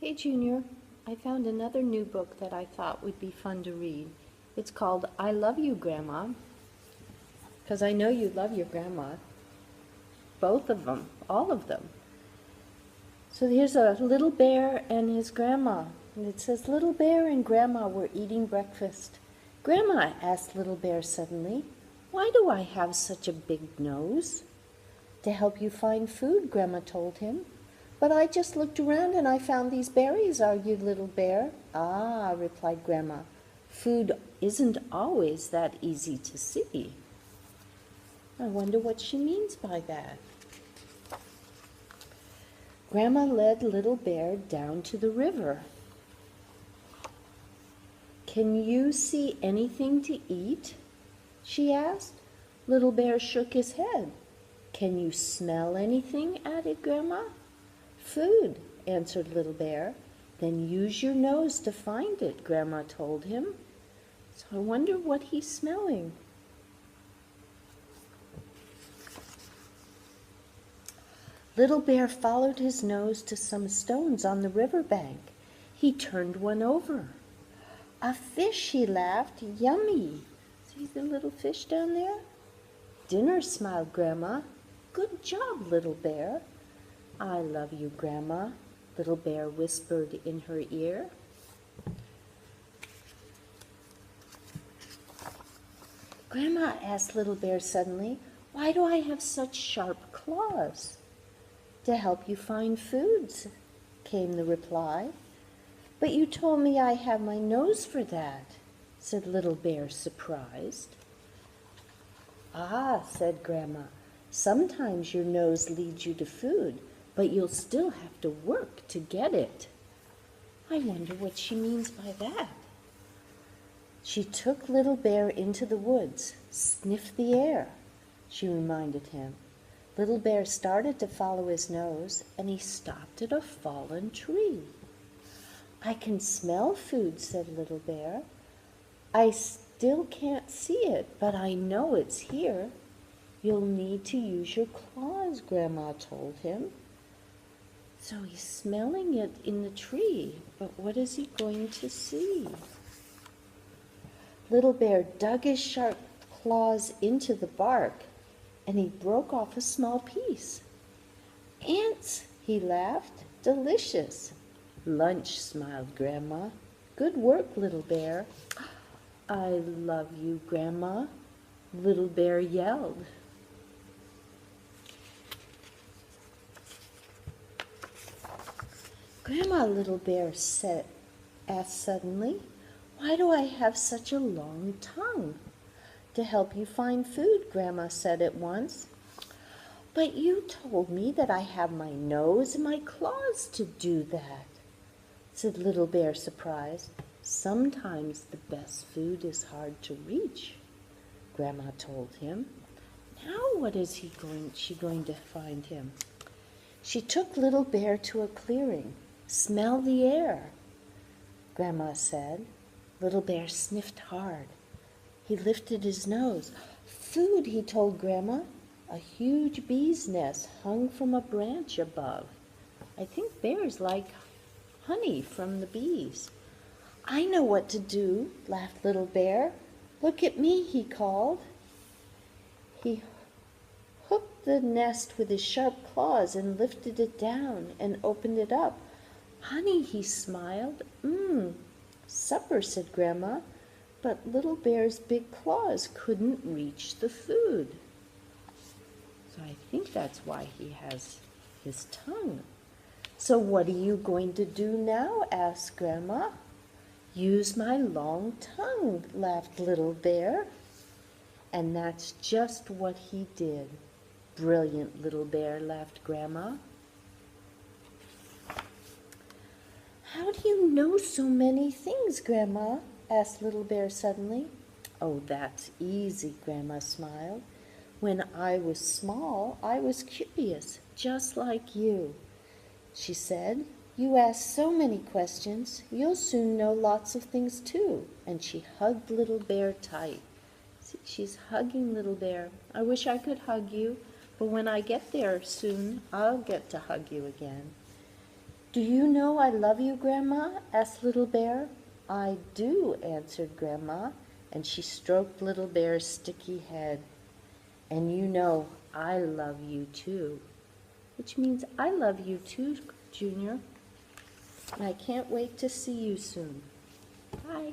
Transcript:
Hey Junior, I found another new book that I thought would be fun to read. It's called I Love You, Grandma, because I know you love your grandma. Both of them, all of them. So here's a little bear and his grandma. And it says, Little Bear and Grandma were eating breakfast. Grandma, asked Little Bear suddenly, why do I have such a big nose? To help you find food, Grandma told him. But I just looked around and I found these berries, argued Little Bear. Ah, replied Grandma, food isn't always that easy to see. I wonder what she means by that. Grandma led Little Bear down to the river. Can you see anything to eat? She asked. Little Bear shook his head. Can you smell anything? Added Grandma. Food, answered Little Bear. Then use your nose to find it, Grandma told him. So I wonder what he's smelling. Little Bear followed his nose to some stones on the river bank. He turned one over. A fish, he laughed. Yummy. See the little fish down there? Dinner, smiled Grandma. Good job, Little Bear. I love you, Grandma, Little Bear whispered in her ear. Grandma, asked Little Bear suddenly, why do I have such sharp claws? To help you find foods, came the reply. But you told me I have my nose for that, said Little Bear, surprised. Ah, said Grandma, sometimes your nose leads you to food, but you'll still have to work to get it. I wonder what she means by that. She took Little Bear into the woods. Sniff the air, she reminded him. Little Bear started to follow his nose, and he stopped at a fallen tree. I can smell food, said Little Bear. I still can't see it, but I know it's here. You'll need to use your claws, Grandma told him. So he's smelling it in the tree, but what is he going to see? Little Bear dug his sharp claws into the bark, and he broke off a small piece. Ants, he laughed. Delicious. Lunch, smiled Grandma. Good work, Little Bear. I love you, Grandma, Little Bear yelled. Grandma, Little Bear asked suddenly, why do I have such a long tongue? To help you find food, Grandma said at once. But you told me that I have my nose and my claws to do that, said Little Bear, surprised. Sometimes the best food is hard to reach, Grandma told him. Now what is she going to find him? She took Little Bear to a clearing. Smell the air, Grandma said. Little Bear sniffed hard. He lifted his nose. Food, he told Grandma. A huge bee's nest hung from a branch above. I think bears like honey from the bees. I know what to do, laughed Little Bear. Look at me, he called. He hooked the nest with his sharp claws and lifted it down and opened it up. Honey, he smiled. Supper, said Grandma, but Little Bear's big claws couldn't reach the food. So I think that's why he has his tongue. So what are you going to do now? Asked Grandma. Use my long tongue, laughed Little Bear. And that's just what he did. Brilliant, Little Bear, laughed Grandma. How do you know so many things, Grandma? Asked Little Bear suddenly. Oh, that's easy, Grandma smiled. When I was small, I was curious, just like you. She said, you ask so many questions, you'll soon know lots of things too. And she hugged Little Bear tight. See, she's hugging Little Bear. I wish I could hug you, but when I get there soon, I'll get to hug you again. Do you know I love you, Grandma? Asked Little Bear. I do, answered Grandma, and she stroked Little Bear's sticky head. And you know I love you too, which means I love you too, Junior. And I can't wait to see you soon. Bye.